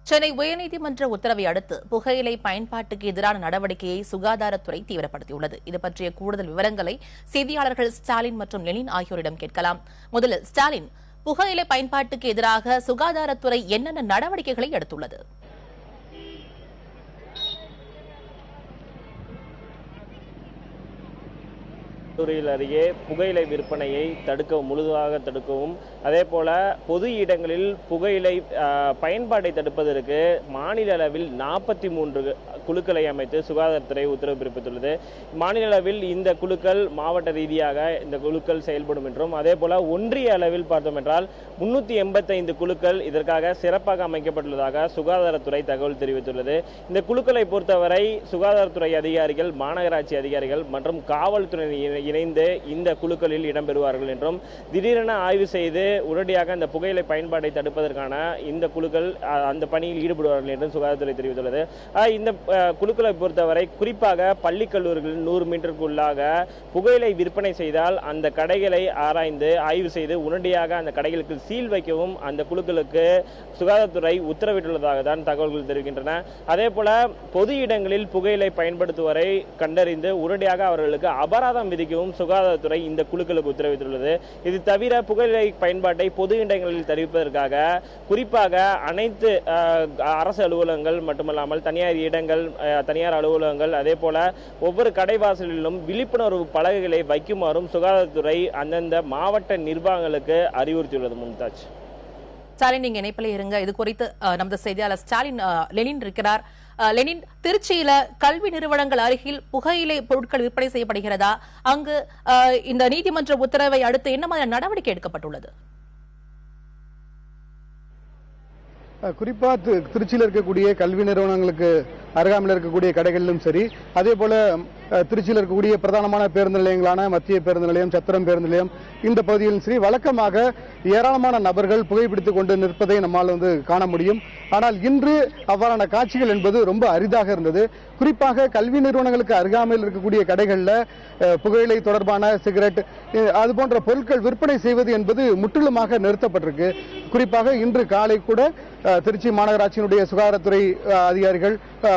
சென்னை உயர்நீதிமன்ற உத்தரவை அடுத்து புகையிலை பயன்பாட்டுக்கு எதிரான நடவடிக்கையை சுகாதாரத்துறை தீவிரப்படுத்தியுள்ளது. இது பற்றிய கூடுதல் விவரங்களை செய்தியாளர்கள் ஸ்டாலின் மற்றும் லெனின் ஆகியோரிடம் கேட்கலாம். முதலில் ஸ்டாலின், புகையிலை பயன்பாட்டுக்கு எதிராக சுகாதாரத்துறை என்னென்ன நடவடிக்கைகளை எடுத்துள்ளது? தூரில் அருகே புகையிலை விற்பனையை முழுதாக தடுக்கவும், அதே போல பொது இடங்களில் புகையிலை பயன்பாட்டை தடுப்பதற்கு மாநில அளவில் 43 குழுக்களை அமைத்து சுகாதாரத்துறை உத்தரவு பிறப்பித்துள்ளது. மாநில அளவில் இந்த குழுக்கள் மாவட்ட ரீதியாக இந்த குழுக்கள் செயல்படும் என்றும், அதே போல ஒன்றிய அளவில் பார்த்தோம் என்றால் 385 குழுக்கள் இதற்காக சிறப்பாக அமைக்கப்பட்டுள்ளதாக சுகாதாரத்துறை தகவல் தெரிவித்துள்ளது. இந்த குழுக்களை பொறுத்தவரை சுகாதாரத்துறை அதிகாரிகள், மாநகராட்சி அதிகாரிகள் மற்றும் காவல்துறை இணைந்து இந்த குழுக்களில் இடம்பெறுவார்கள் என்றும், திடீரென ஆய்வு செய்து உடனடியாக அந்த புகையிலை பயன்பாட்டை தடுப்பதற்கான இந்த குழுக்கள் அந்த பணியில் ஈடுபடுவார்கள் என்றும் சுகாதாரத்துறை தெரிவித்துள்ளது. இந்த குழுக்களை பொறுத்தவரை குறிப்பாக பள்ளி கல்லூரிகளில் 100 மீட்டருக்குள்ளாக புகையிலை விற்பனை செய்தால் அந்த கடைகளை ஆராய்ந்து ஆய்வு செய்து உடனடியாக அந்த கடைகளுக்கு சீல் வைக்கவும் அந்த குழுக்களுக்கு சுகாதாரத்துறை உத்தரவிட்டுள்ளதாக தான் தகவல்கள் தெரிவிக்கின்றன. அதே போல பொது இடங்களில் புகையிலை பயன்படுத்துவரை கண்டறிந்து உடனடியாக அவர்களுக்கு அபராதம் விதிக்கவும் சுகாதாரத்துறை இந்த குழுக்களுக்கு உத்தரவிட்டுள்ளது. இது தவிர புகையிலை பயன்பாட்டை பொது இடங்களில் தெரிவிப்பதற்காக குறிப்பாக அனைத்து அரசு அலுவலகங்கள் மட்டுமல்லாமல் தனியார் இடங்கள், தனியார் அலுவலகங்கள், அதே போல ஒவ்வொரு கடைவாசலிலும் விழிப்புணர்வு பலகைகளை வைக்குமாறும் சுகாதாரத்துறை அந்தந்த மாவட்ட நிர்வாகங்களுக்கு அறிவுறுத்தியுள்ளது. மும்தாஜ். ஸ்டாலின், நீங்க இணைப்பில் இருங்க. இது குறித்து நமது செய்தியாளர் ஸ்டாலின் லெனின் இருக்கிறார். லெனின், திருச்சியில கல்வி நிறுவனங்கள் அருகில் புகையிலை பொருட்கள் விற்பனை செய்யப்படுகிறதா? அங்கு இந்த நீதிமன்ற உத்தரவை அடுத்து என்ன மாதிரியான நடவடிக்கை எடுக்கப்பட்டுள்ளது? குறிப்பா திருச்சியில் இருக்கக்கூடிய கல்வி நிறுவனங்களுக்கு அருகாமையில் இருக்கக்கூடிய கடைகளிலும் சரி, அதே போல திருச்சியில் இருக்கக்கூடிய பிரதானமான பேருந்து நிலையங்களான மத்திய பேருந்து நிலையம், சத்திரம் பேருந்து நிலையம், இந்த பகுதியிலும் சரி வழக்கமாக ஏராளமான நபர்கள் புகைப்பிடித்துக் கொண்டு நிற்பதை நம்மால் காண முடியும். ஆனால் இன்று அவ்வாறான காட்சிகள் என்பது ரொம்ப அரிதாக இருந்தது. குறிப்பாக கல்வி நிறுவனங்களுக்கு அருகாமையில் இருக்கக்கூடிய கடைகளில் புகையிலை தொடர்பான சிகரெட் அது போன்ற பொருட்கள் விற்பனை செய்வது என்பது முற்றிலுமாக நிறுத்தப்பட்டிருக்கு. குறிப்பாக இன்று காலை கூட திருச்சி மாநகராட்சியினுடைய சுகாதாரத்துறை அதிகாரிகள்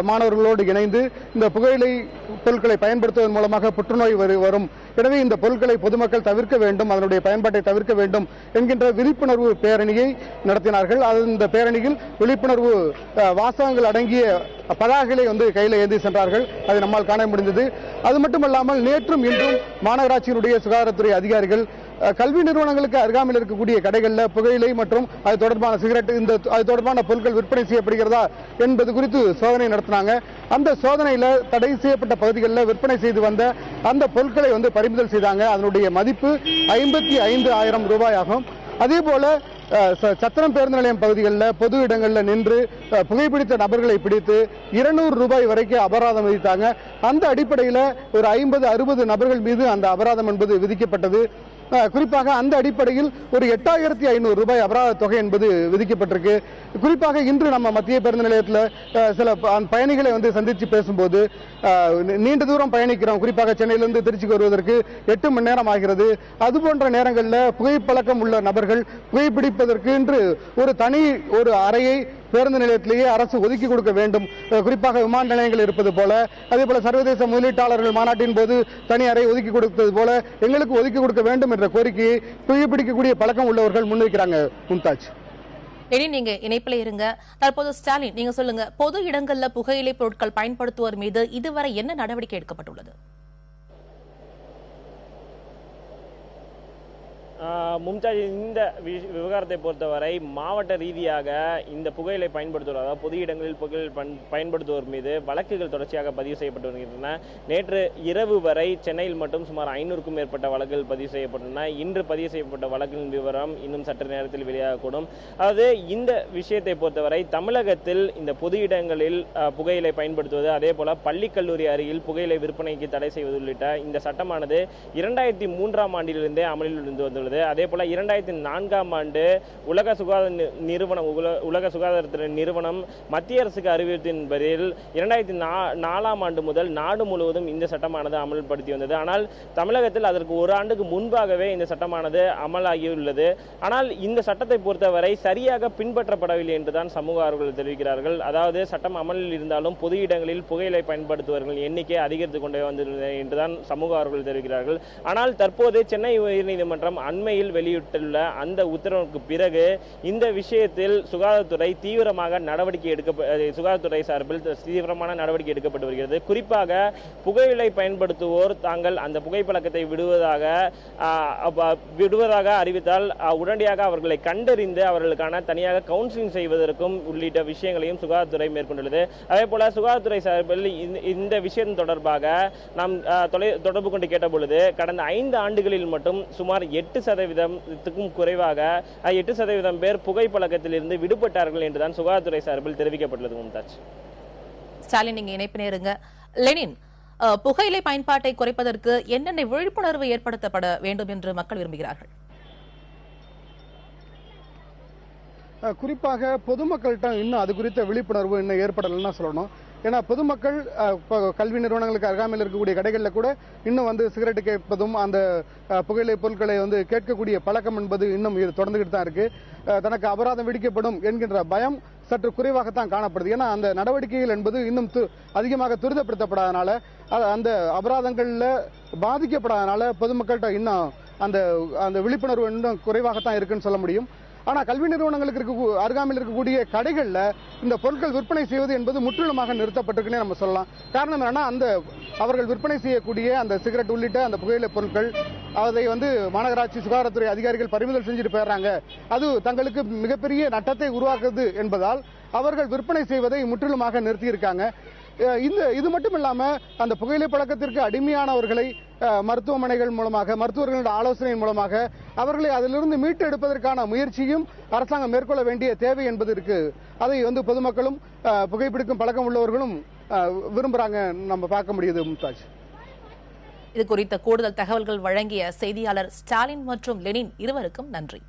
மாணவர்களோடு இணைந்து இந்த புகையிலை பொருட்களை பயன்படுத்துவதன் மூலமாக புற்றுநோய் வரும், எனவே இந்த பொருட்களை பொதுமக்கள் தவிர்க்க வேண்டும், அதனுடைய பயன்பாட்டை தவிர்க்க வேண்டும் என்கின்ற விழிப்புணர்வு பேரணியை நடத்தினார்கள். இந்த பேரணியில் விழிப்புணர்வு வாசகங்கள் அடங்கிய பதாகைகளை கையில் ஏந்தி சென்றார்கள். அதை நம்மால் காண முடிந்தது. அது மட்டுமல்லாமல் நேற்றும் இன்றும் மாநகராட்சியினுடைய சுகாதாரத்துறை அதிகாரிகள் கல்வி நிறுவனங்களுக்கு அருகாமையில் இருக்கக்கூடிய கடைகளில் புகையிலை மற்றும் அது தொடர்பான சிகரெட், அது தொடர்பான பொருட்கள் விற்பனை செய்யப்படுகிறதா என்பது குறித்து சோதனை நடத்தினாங்க. அந்த சோதனையில் தடை செய்யப்பட்ட பகுதிகளில் விற்பனை செய்து வந்த அந்த பொருட்களை பறிமுதல் செய்தாங்க. அதனுடைய மதிப்பு 55,000 ரூபாய் ஆகும். அதே போல சத்திரம் பேருந்து நிலையம் பகுதிகளில் பொது இடங்களில் நின்று புகைப்பிடித்த நபர்களை பிடித்து 200 ரூபாய் வரைக்கும் அபராதம் விதித்தாங்க. அந்த அடிப்படையில் ஒரு 50-60 நபர்கள் மீது அந்த அபராதம் என்பது விதிக்கப்பட்டது. குறிப்பாக அந்த அடிப்படையில் ஒரு 8,500 ரூபாய் அபராத தொகை என்பது விதிக்கப்பட்டிருக்கு. குறிப்பாக இன்று நம்ம மத்திய பேருந்து நிலையத்தில் சில பயணிகளை சந்தித்து பேசும்போது, நீண்ட தூரம் பயணிக்கிறோம், குறிப்பாக சென்னையிலிருந்து திருச்சிக்கு வருவதற்கு 8 மணி நேரம் ஆகிறது. அது போன்ற நேரங்களில் புகைப்பழக்கம் உள்ள நபர்கள் புகைப்பிடிப்பதற்கு என்று ஒரு அறையை பேருந்து நிலையத்திலேயே அரசு ஒதுக்கி கொடுக்க வேண்டும். குறிப்பாக விமான நிலையங்கள் இருப்பது போல, அதே போல சர்வதேச முதலீட்டாளர்கள் மாநாட்டின் போது தனி அறை ஒதுக்கி கொடுத்தது போல எங்களுக்கு ஒதுக்கி கொடுக்க வேண்டும் என்ற கோரிக்கையை புகைப்பிடிக்கக்கூடிய பழக்கம் உள்ளவர்கள் முன்வைக்கிறாங்க. மும்தாஜ். நீங்க இணைப்பில் இருங்க. தற்போது ஸ்டாலின், நீங்க சொல்லுங்க, பொது இடங்கள்ல புகையிலை பொருட்கள் பயன்படுத்துவோர் மீது இதுவரை என்ன நடவடிக்கை எடுக்கப்பட்டுள்ளது? மும்தாஜ், இந்த விவகாரத்தை பொறுத்தவரை மாவட்ட ரீதியாக இந்த புகையிலை பயன்படுத்துவோர், அதாவது பொது இடங்களில் புகையிலை பயன்படுத்துவோர் மீது வழக்குகள் தொடர்ச்சியாக பதிவு செய்யப்பட்டு வருகின்றன. நேற்று இரவு வரை சென்னையில் மட்டும் சுமார் 500க்கும் மேற்பட்ட வழக்குகள் பதிவு செய்யப்பட்டுள்ளன. இன்று பதிவு செய்யப்பட்ட வழக்குகளின் விவரம் இன்னும் சற்று நேரத்தில் வெளியாகக்கூடும். அதாவது இந்த விஷயத்தை பொறுத்தவரை தமிழகத்தில் இந்த பொது இடங்களில் புகையிலை பயன்படுத்துவது, அதே போல பள்ளி கல்லூரி அருகில் புகையிலை விற்பனைக்கு தடை செய்வது உள்ளிட்ட இந்த சட்டமானது 2003ஆம் ஆண்டிலிருந்தே அமலில் இருந்து வந்துள்ளது. தெரிவிக்கப்பட்டுள்ளது. அதே போல 2004ஆம் ஆண்டு உலக சுகாதார நிறுவனம் மத்திய அரசுக்கு அறிவித்தின் பேரில் 2004ஆம் ஆண்டு முதல் நாடு முழுவதும் இந்த சட்டமானது அமல்படுத்தி வந்தது. ஆனால் தமிழகத்தில் அதற்கு ஒரு ஆண்டுக்கு முன்பாகவே இந்த சட்டமானது அமலாகியுள்ளது. ஆனால் இந்த சட்டத்தை பொறுத்தவரை சரியாக பின்பற்றப்படவில்லை என்றுதான் சமூக ஆர்வலர்கள் தெரிவிக்கிறார்கள். அதாவது சட்டம் அமலில் இருந்தாலும் பொது இடங்களில் புகையிலை பயன்படுத்துபவர்கள் எண்ணிக்கை அதிகரித்துக் கொண்டே வந்துள்ளது என்றுதான் சமூக ஆர்வலர்கள் தெரிவிக்கிறார்கள். ஆனால் தற்போது சென்னை உயர்நீதிமன்றம் அண்மையில் வெளியிட்டுள்ள அந்த உத்தரவுக்கு பிறகு இந்த விஷயத்தில் சுகாதாரத்துறை சார்பில் தீவிரமான நடவடிக்கை எடுக்கப்பட்டு வருகிறது. குறிப்பாக புகையிலை பயன்படுத்துவோர் தாங்கள் அந்த புகைப்பழக்கத்தை விடுவதாக அறிவித்தால் உடனடியாக அவர்களை கண்டறிந்து அவர்களுக்கான தனியாக கவுன்சிலிங் செய்வதற்கும் உள்ளிட்ட விஷயங்களையும் சுகாதாரத்துறை மேற்கொண்டுள்ளது. அதே போல சுகாதாரத்துறை சார்பில் இந்த விஷயம் தொடர்பாக நாம் தொடர்பு கொண்டு கேட்டபொழுது கடந்த 5 ஆண்டுகளில் மட்டும் சுமார் 8% குறைவாக 8% பேர் புகைப்பழக்கத்தில் இருந்து விடுபட்டார்கள் என்றுதான் சுகாதாரத்துறை சார்பில் தெரிவிக்கப்பட்டுள்ளது. மும்தாஜ். ஸ்டாலின், நீங்க இணைப்பினே இருங்க. லெனின், புகையிலை பயன்பாட்டை குறைப்பதற்கு என்னென்ன விழிப்புணர்வு ஏற்படுத்தப்பட வேண்டும் என்று மக்கள் விரும்புகிறார்கள்? குறிப்பாக பொதுமக்கள்கிட்ட இன்னும் அது குறித்த விழிப்புணர்வு இன்னும் ஏற்படலைன்னு சொல்லணும். ஏன்னா பொதுமக்கள் கல்வி நிறுவனங்களுக்கு அருகாமையில் இருக்கக்கூடிய கடைகளில் கூட இன்னும் வந்து சிகரெட்டு கேட்பதும் அந்த புகையிலை பொருட்களை வந்து கேட்கக்கூடிய பழக்கம் என்பது இன்னும் தொடர்ந்துகிட்டு தான் இருக்கு. தனக்கு அபராதம் விதிக்கப்படும் என்கின்ற பயம் சற்று குறைவாகத்தான் காணப்படுது. ஏன்னா அந்த நடவடிக்கைகள் என்பது இன்னும் அதிகமாக துரிதப்படுத்தப்படாதனால, அந்த அபராதங்கள்ல பாதிக்கப்படாதனால பொதுமக்கள்கிட்ட இன்னும் அந்த விழிப்புணர்வு இன்னும் குறைவாகத்தான் இருக்குன்னு சொல்ல முடியும். ஆனா கல்வி நிறுவனங்களுக்கு அருகாமையில் இருக்கக்கூடிய கடைகள்ல இந்த பொருட்கள் விற்பனை செய்வது என்பது முற்றிலுமாக நிறுத்தப்பட்டிருக்குன்னே நம்ம சொல்லலாம். காரணம் என்னன்னா, அவர்கள் விற்பனை செய்யக்கூடிய அந்த சிகரெட் உள்ளிட்ட அந்த புகையிலை பொருட்கள் அதை வந்து மாநகராட்சி சுகாதாரத்துறை அதிகாரிகள் பறிமுதல் செஞ்சுட்டு போயிடுறாங்க. அது தங்களுக்கு மிகப்பெரிய நட்டத்தை உருவாக்குது என்பதால் அவர்கள் விற்பனை செய்வதை முற்றிலுமாக நிறுத்தியிருக்காங்க. இது மட்டும் இல்லாம அந்த புகையிலை பழக்கத்திற்கு அடிமையானவர்களை மருத்துவமனைகள் மூலமாக, மருத்துவர்களின் ஆலோசனையின் மூலமாக அவர்களை அதிலிருந்து மீட்டு எடுப்பதற்கான முயற்சியும் அரசாங்கம் மேற்கொள்ள வேண்டிய தேவை என்பது இருக்கு. அதை வந்து பொதுமக்களும் புகைப்பிடிக்கும் பழக்கம் உள்ளவர்களும் விரும்புறாங்க, நம்ம பார்க்க முடியுது. மும்தாஜ். இது குறித்த கூடுதல் தகவல்கள் வழங்கிய செய்தியாளர் ஸ்டாலின் மற்றும் லெனின் இருவருக்கும் நன்றி.